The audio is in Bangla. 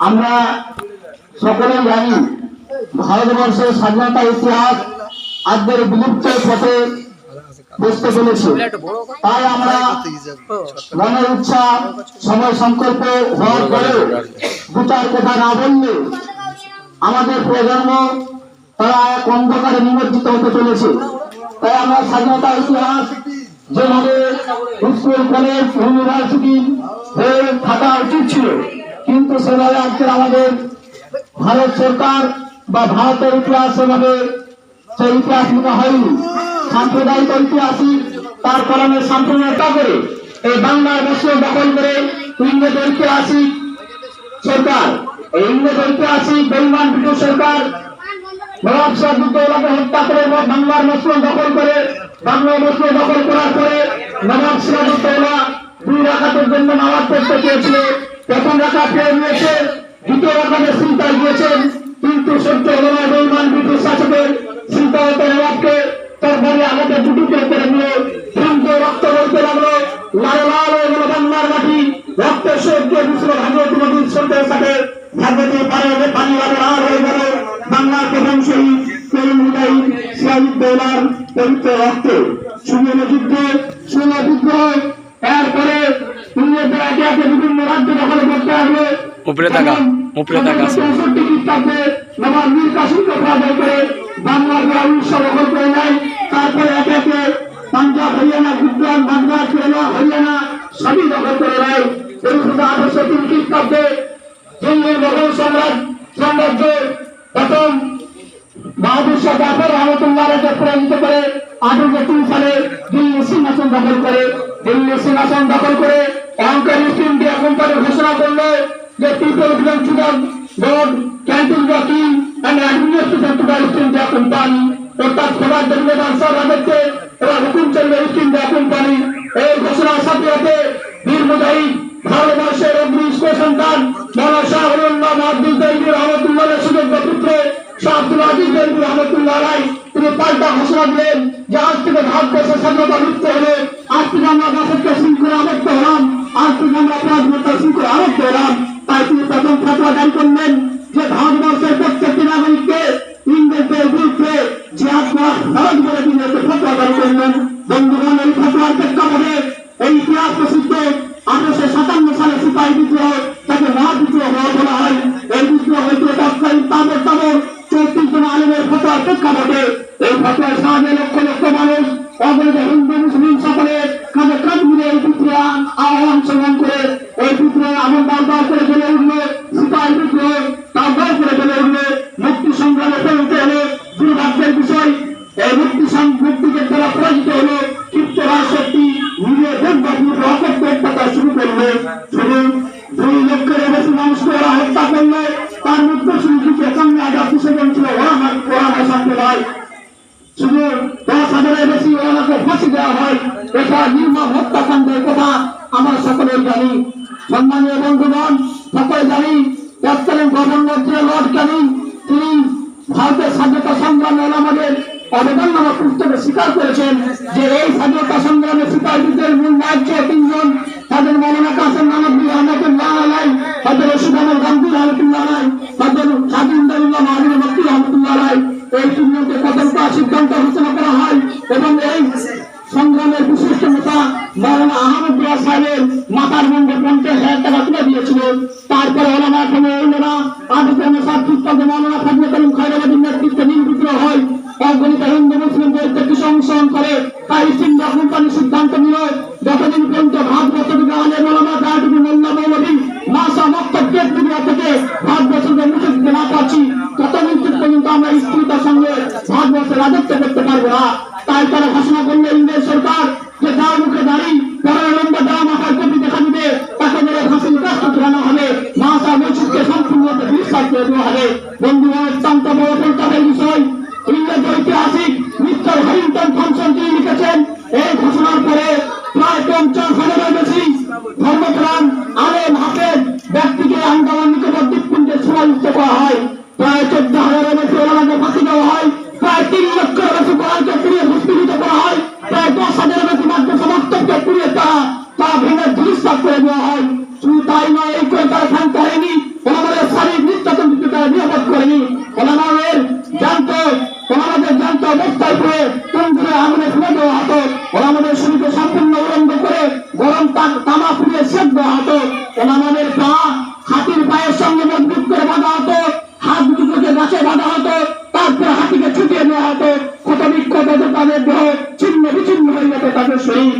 আমরা সকলেই জানি ভারতবর্ষের স্বাধীনতা ইতিহাস আজকের বিলুপ্তের পথে বসতে চলেছে। তাই আমরা মনের ইচ্ছা সময় সংকল্প হওয়ার পরেও দু চার কথা না বললে আমাদের প্রজন্ম তারা এক অন্ধকারে নিমজ্জিত হতে চলেছে। তাই আমরা স্বাধীনতা ইতিহাস যেভাবে স্কুল কলেজ ইউনিভার্সিটি হয়ে থাকা উচিত ছিল, কিন্তু সেভাবে আজকের আমাদের ভারত সরকার বা ভারতের ইতিহাস সেভাবে সেই ইতিহাস লেখা হয়নি। সাম্প্রদায়িক ঐতিহাসিক তার কারণে সাম্প্রদায়িকতা করে এই বাংলার বস্ত্র দখল করে ইংরেজ ঐতিহাসিক সরকার, এই ইংরেজ ঐতিহাসিক বেঈমান ব্রিটিশ সরকার নবাব সিরাজউদ্দৌলাকে হত্যা করে বাংলার বস্ত্র দখল করে, বাংলার বস্ত্র দখল করার পরে নবাব সিরাজউদ্দৌলা 2 রাকাতের জন্য নামাজ পড়তে চেয়েছিল। প্রথম রাকাত পেয়ে নিয়েছে, দ্বিতীয় রাকাতে চিন্তায় গিয়েছেন, কিন্তু সত্য হল না। বেঈমান ব্রিটিশ শাসকের চিন্তাগত নবাবকে তার বাড়ি আঘাতে দুটুকরে করে নিয়ে ধীরে রক্ত বলতে লাগলো, লাল লাল হয়ে গেল বাংলার মাটি। রক্তের সহ্য মিশ্র ভাগীরথী নদীর স্রোতের সাথে ভাগীরথী পারে পানি লাল হয়ে গেল বাংলার প্রথম শহীদ করিম মুজাহিদ সিরাজউদ্দৌলার পবিত্র রক্ত। সুমেরু যুদ্ধ, সুমেরু বিদ্রোহ, এরপরে ইংরেজরা একে একে বিভিন্ন রাজ্য দখল করতে আসবে। নবাব মীর কাসিমকে পরাজয় করে বাংলার উড়িষ্যা দখল করে নেয়। তারপরে একে একে পাঞ্জাব, হরিয়ানা, গুজরাট, মাদ্রাজ, কেরালা, হরিয়ানা সবই দখল করে নেয়। 1803 খ্রিস্টাব্দে দিল্লির মোগল সাম্রাজ্য প্রথম বাহাদুর শাহ জাফর রহমতুল্লাহকে পরাজিত করে 1803 সালে দিল্লি সিংহাসন দখল করে। দিল্লি সিংহাসন দখল করে অহংকারী ইস্ট ইন্ডিয়া কোম্পানি ঘোষণা করলো যে people belong to the God, canteen the king and administration to the East India Company. অর্থাৎ খোদার জন্য বাদশাহ রাজত্বে এরা হুকুম চলবে ইস্ট ইন্ডিয়া কোম্পানি। এই ঘোষণার সাথে সাথে বীর মুজাহিদ ভারতবর্ষের অগ্নিষ্ঠ সন্তান মৌলানা শাহ ওলিউল্লাহ আব্দুল দেলবি রহমতুল্লাহের সুযোগ্য পুত্র শাহ আব্দুল আজিজ দেলবি রহমতুল্লাহ আলাইহি তিনি পাল্টা ঘোষণা দিলেন যে আজ থেকে ভারতবর্ষের স্বাধীনতা লুপ্ত হলে, আজ থেকে আমরা দাসত্ব শৃঙ্খলা আবদ্ধ হলাম, আজ থেকে আমরা পরাধীনতা শৃঙ্খলা আবদ্ধ হলাম। তাই তিনি প্রথম ফতোয়া জারি করলেন যে ভারতবর্ষের প্রত্যেকটি নাগরিককে ইংরেজদের বিরুদ্ধে জিহাদ করা ফরজ বলে তিনি একটা ফতোয়া জারি করলেন। বন্ধুগণ, এই ফতোয়ার প্রেক্ষাপটে এই ইতিহাস প্রসিদ্ধ 1857 সালে সিপাহী বিদ্রোহ, তাকে মহাবিদ্রোহ বলা হয়। এই বিদ্রোহ হয়েছিল তৎকালীন তাবর 34 জন আলেমের ফতোয়ার প্রেক্ষাপটে। এই ফতোয়ার সাহায্যে লক্ষ লক্ষ মানুষ অবৈধ হিন্দু মুসলিম সকলে কাঁধে কাঁধ মিলে এই বিদ্রোহ অংশগ্রহণ করে এই বিদ্রোহ এমন দরবার করে চলে উঠল, সিপাহী বিদ্রোহ দরবার করে চলে উঠল। মুক্তি সংগ্রামে পরিণত হলো। দুর্ভাগ্যের বিষয়, এই মুক্তিকে যারা পরাজিত হলো ক্ষিপ্ত রাজশক্তি নিজের দেশবাসীর রকেট থাকা শুরু করলো। শুধু 2 লক্ষের বেশি মানুষকে ওরা হত্যা করলো। তার মধ্যে শুধু কিছু সামনে 1800 ছিল ওরা সম্প্রদায়, শুধু 10,000-এর বেশি ওরাকে ফাঁসি দেওয়া হয়। এটা নির্মম হত্যাকাণ্ডের কথা আমরা সকলেই জানি। সম্মানীয় বন্ধুগণ, সকলে জানি তৎকালীন গভর্নর ছিল লর্ড ক্যানিং। তিনি ভারতের স্বাধীনতা সংগ্রামে আমাদের অবদাননামা পুস্তকে স্বীকার করেছেন যে এই স্বাধীনতা সংগ্রামে সিপাহীদের মূল নায়ক 3 জন। তাদের মৌলানা কাসেম নানভী রহমতুল্লাহ আলাইহি, তাদের রশিদ আহমদ গান্ধী রহমতুল্লাহ আলাইহি, তাদের সাদিউল্লাহ মাহমুদ মক্কি রহমতুল্লাহ আলাইহি। এই 3 জনকে কতল করার সিদ্ধান্ত ঘোষণা করা হয় এবং এই সংগ্রামের বিশিষ্ট নেতা মৌলানা আহমদ বিয়া সাহেবের মাথার মধ্যে 50,000 টাকা তুলে দিয়েছিল। তারপরে ওলামা অন্যরা 1860 খ্রিস্টাব্দে মৌলানা ফজলে করিম খয়রাবাদীর নেতৃত্বে নীল বিদ্রোহ হয়। অগণিত হিন্দু মুসলিমদের প্রতি সংশোধন করে তাই ইস্ট ইন্ডিয়া কোম্পানি সিদ্ধান্ত নিল যতদিন পর্যন্ত ভারতবর্ষ থেকে আলে মৌলানা দারুল মোল্লা মৌলভী মাসা মক্তব দুনিয়া থেকে ভারতবর্ষকে মুছে দিতে না পারছি, ততদিন পর্যন্ত আমরা স্থিরতার সঙ্গে ভারতবর্ষে রাজত্ব করতে পারবো না। তাই তারা ঘোষণা করলো ইংরেজ সরকার যে যার মুখে দাঁড়ি পরের লম্বা দেওয়া মাথার কপি দেখা দিবে তাকে মেরে ফাঁসি নিকাশ করানো হবে, মাসা মসজিদকে সম্পূর্ণ বিশ্বাস করে দেওয়া হবে। বন্ধুগণ, অত্যন্ত বড় পরিতাপের বিষয়, ইংরেজ ঐতিহাসিক মিস্টার হ্যারিংটন থমসন তিনি লিখেছেন এই ঘোষণার পরে প্রায় 50,000-এর বেশি ধর্মপ্রাণ আলেম হাফেজ ব্যক্তিকে আন্দামান নিকোবর দ্বীপপুঞ্জে সমাহিত করা হয়। প্রায় 14,000-এর বেশি ওলামাকে ফাঁসি দেওয়া হয়। প্রায় 3 লক্ষের বেশি কোরআনকে ফিরিয়ে ভূস্থিত করা হয়। প্রায় তা ভেঙে ধূলিসাৎ করে দেওয়া হয়। শুধু তাই নয়, এই করে তারা ক্ষান্ত হয়নি, ওনাদের শারীরিক নির্যাতন থেকে তারা নিরাপদ করেনি। ওনাদের জানত অবস্থায় করে তন্দুরে আগুনে ফেলে দেওয়া হতো। ওনাদের শরীরকে সম্পূর্ণ উলঙ্গ করে গরম তামা ফুলিয়ে সেক দেওয়া হতো। ওনাদের পা হাতির পায়ের সঙ্গে মজবুত করে বাঁধা হতো, হাত দুটোকে গাছে বাঁধা হতো, তারপর হাতিকে ছুটিয়ে নেওয়া হতো। ক্ষত বিক্ষত তাদের দেহ ছিন্ন বিচ্ছিন্ন হয়ে যেত তাদের শরীর।